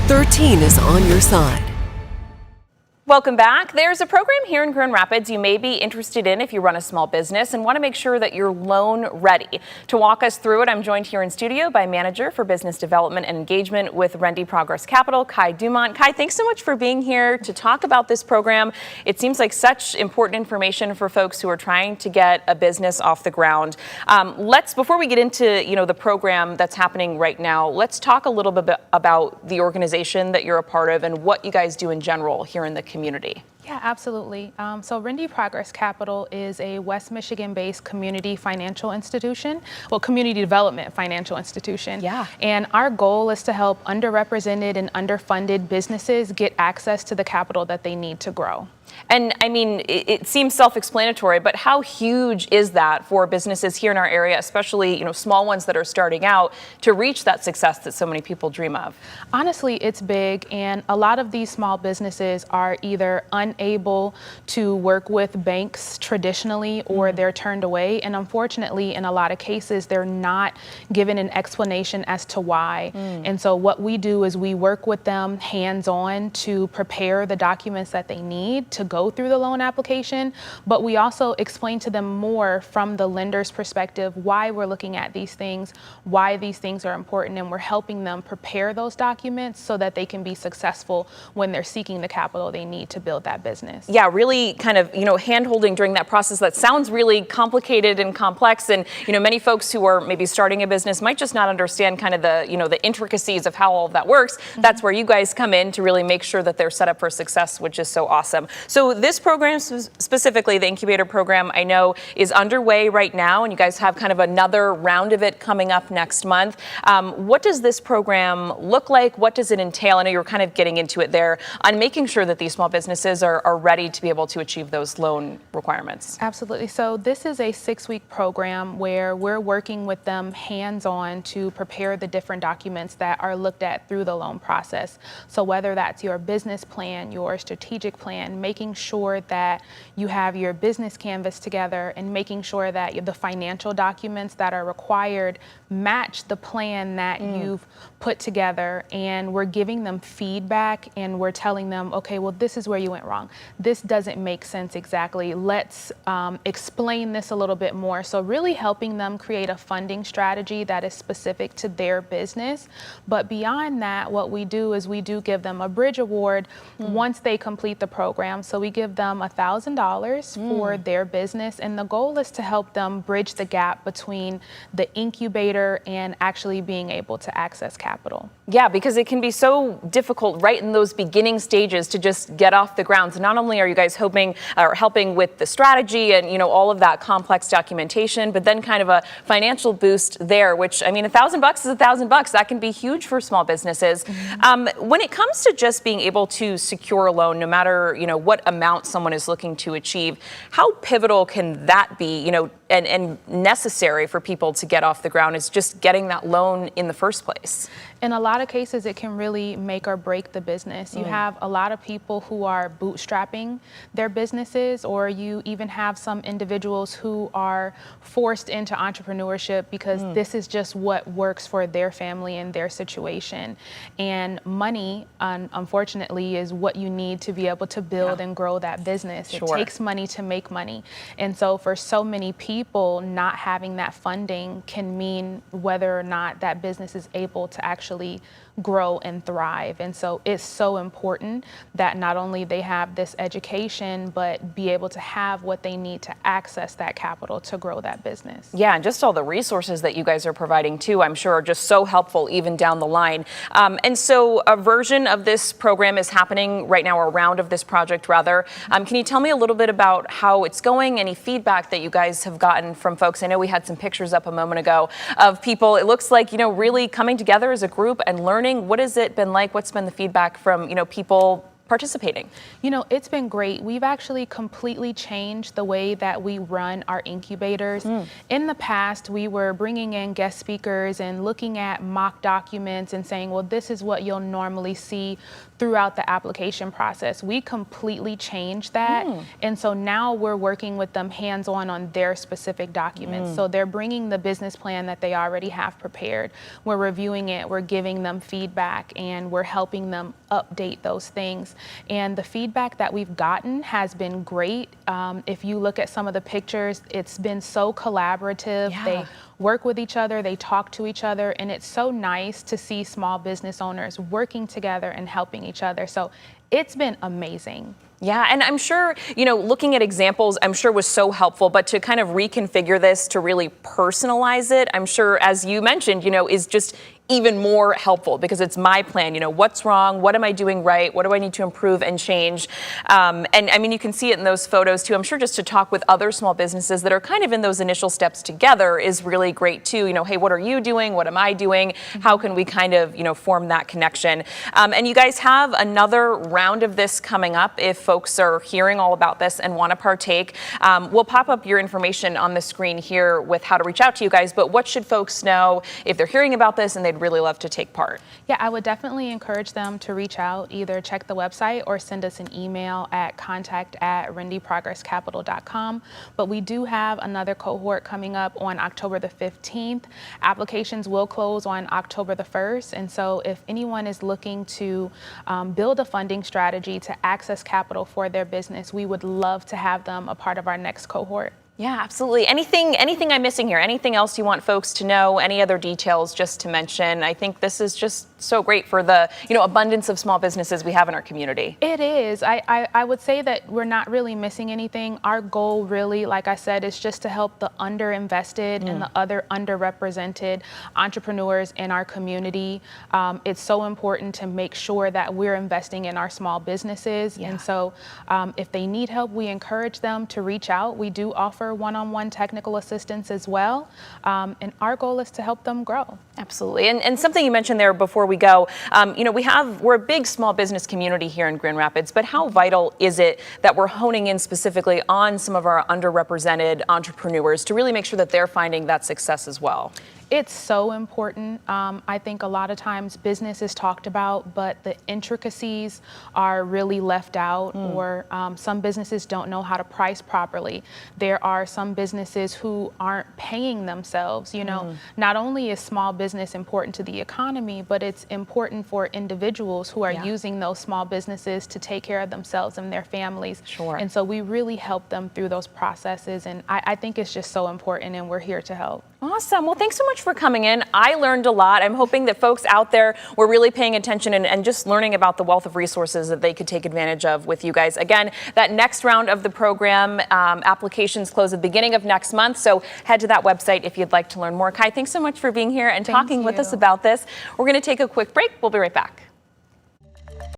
13 is on your side. Welcome back. There's a program here in Grand Rapids you may be interested in if you run a small business and want to make sure that you're loan ready. To walk us through it, I'm joined here in studio by Manager for Business Development and Engagement with Ready Progress Capital, Kai Dumont. Kai, thanks so much for being here to talk about this program. It seems like such important information for folks who are trying to get a business off the ground. Before we get into the program that's happening right now, let's talk a little bit about the organization that you're a part of and what you guys do in general here in the community. Yeah, absolutely. So Ready Progress Capital is a West Michigan-based community financial institution, community development financial institution. Yeah. And our goal is to help underrepresented and underfunded businesses get access to the capital that they need to grow. And I mean, it seems self-explanatory, but how huge is that for businesses here in our area, especially, small ones that are starting out, to reach that success that so many people dream of? Honestly, it's big, and a lot of these small businesses are either unable to work with banks traditionally, or they're turned away. And unfortunately, in a lot of cases, they're not given an explanation as to why. And so what we do is we work with them hands-on to prepare the documents that they need to go through the loan application, but we also explain to them more from the lender's perspective why we're looking at these things, why these things are important, and we're helping them prepare those documents so that they can be successful when they're seeking the capital they need to build that business. Yeah, really kind of, hand-holding during that process that sounds really complicated and complex, and, many folks who are maybe starting a business might just not understand kind of the, the intricacies of how all of that works. That's where you guys come in to really make sure that they're set up for success, which is so awesome. So this program, specifically the incubator program, I know is underway right now, and you guys have kind of another round of it coming up next month. What does this program look like? What does it entail? I know you're kind of getting into it there on making sure that these small businesses are ready to be able to achieve those loan requirements. Absolutely. So this is a 6-week program where we're working with them hands-on to prepare the different documents that are looked at through the loan process. So whether that's your business plan, your strategic plan, making sure that you have your business canvas together, and making sure that the financial documents that are required match the plan that you've put together. And we're giving them feedback, and we're telling them, okay, well, this is where you went wrong. This doesn't make sense exactly. Let's explain this a little bit more. So really helping them create a funding strategy that is specific to their business. But beyond that, what we do is we do give them a bridge award once they complete the program. So we give them $1,000 for their business, and the goal is to help them bridge the gap between the incubator and actually being able to access capital. Yeah, because it can be so difficult right in those beginning stages to just get off the ground. So not only are you guys helping with the strategy and all of that complex documentation, but then kind of a financial boost there, which I mean, $1,000 is $1,000. That can be huge for small businesses. When it comes to just being able to secure a loan, no matter what amount someone is looking to achieve, how pivotal can that be, and necessary for people to get off the ground is just getting that loan in the first place? In a lot of cases, it can really make or break the business. You have a lot of people who are bootstrapping their businesses, or you even have some individuals who are forced into entrepreneurship because this is just what works for their family and their situation. And money, unfortunately, is what you need to be able to build and grow that business. It takes money to make money. And so for so many people, not having that funding can mean whether or not that business is able to actually grow and thrive. And so it's so important that not only they have this education, but be able to have what they need to access that capital to grow that business. Yeah, and just all the resources that you guys are providing too, I'm sure are just so helpful even down the line. And so a version of this program is happening right now, or a round of this project rather. Can you tell me a little bit about how it's going, any feedback that you guys have gotten from folks? I know we had some pictures up a moment ago of people, it looks like, really coming together as a group and learning. What has it been like? What's been the feedback from, people participating? You know, it's been great. We've actually completely changed the way that we run our incubators. In the past, we were bringing in guest speakers and looking at mock documents and saying, well, this is what you'll normally see throughout the application process. We completely changed that. And so now we're working with them hands-on on their specific documents. So they're bringing the business plan that they already have prepared. We're reviewing it, we're giving them feedback, and we're helping them update those things. And the feedback that we've gotten has been great. If you look at some of the pictures, it's been so collaborative. They work with each other, they talk to each other, and it's so nice to see small business owners working together and helping each other. So it's been amazing. Yeah, and I'm sure, you know, looking at examples, I'm sure was so helpful, but to kind of reconfigure this to really personalize it, I'm sure, as you mentioned, you know, is just even more helpful because it's my plan. You know, what's wrong? What am I doing right? What do I need to improve and change? And I mean, you can see it in those photos too. I'm sure just to talk with other small businesses that are kind of in those initial steps together is really great too. You know, hey, what are you doing? What am I doing? How can we kind of, you know, form that connection? And you guys have another round of this coming up. If folks are hearing all about this and want to partake, we'll pop up your information on the screen here with how to reach out to you guys. But what should folks know if they're hearing about this and they'd really love to take part? Yeah, I would definitely encourage them to reach out, either check the website or send us an email at contact@rendyprogresscapital.com. But we do have another cohort coming up on October the 15th. Applications will close on October the 1st. And so if anyone is looking to build a funding strategy to access capital for their business, we would love to have them a part of our next cohort. Yeah, absolutely. Anything I'm missing here? Anything else you want folks to know? Any other details just to mention? I think this is just so great for the, you know, abundance of small businesses we have in our community. It is. I would say that we're not really missing anything. Our goal really, like I said, is just to help the underinvested and the other underrepresented entrepreneurs in our community. It's so important to make sure that we're investing in our small businesses. And so if they need help, we encourage them to reach out. We do offer one-on-one technical assistance as well. And our goal is to help them grow. Absolutely. And something you mentioned there before we go, you know, we're a big small business community here in Grand Rapids, but how vital is it that we're honing in specifically on some of our underrepresented entrepreneurs to really make sure that they're finding that success as well? It's so important. I think a lot of times business is talked about, but the intricacies are really left out, or some businesses don't know how to price properly. There are some businesses who aren't paying themselves. You know, not only is small business important to the economy, but it's important for individuals who are using those small businesses to take care of themselves and their families. Sure. And so we really help them through those processes. And I think it's just so important, and we're here to help. Awesome. Well, thanks so much for coming in. I learned a lot. I'm hoping that folks out there were really paying attention and just learning about the wealth of resources that they could take advantage of with you guys. Again, that next round of the program, applications close at the beginning of next month. So head to that website if you'd like to learn more. Kai, thanks so much for being here and talking with us about this. We're going to take a quick break. We'll be right back.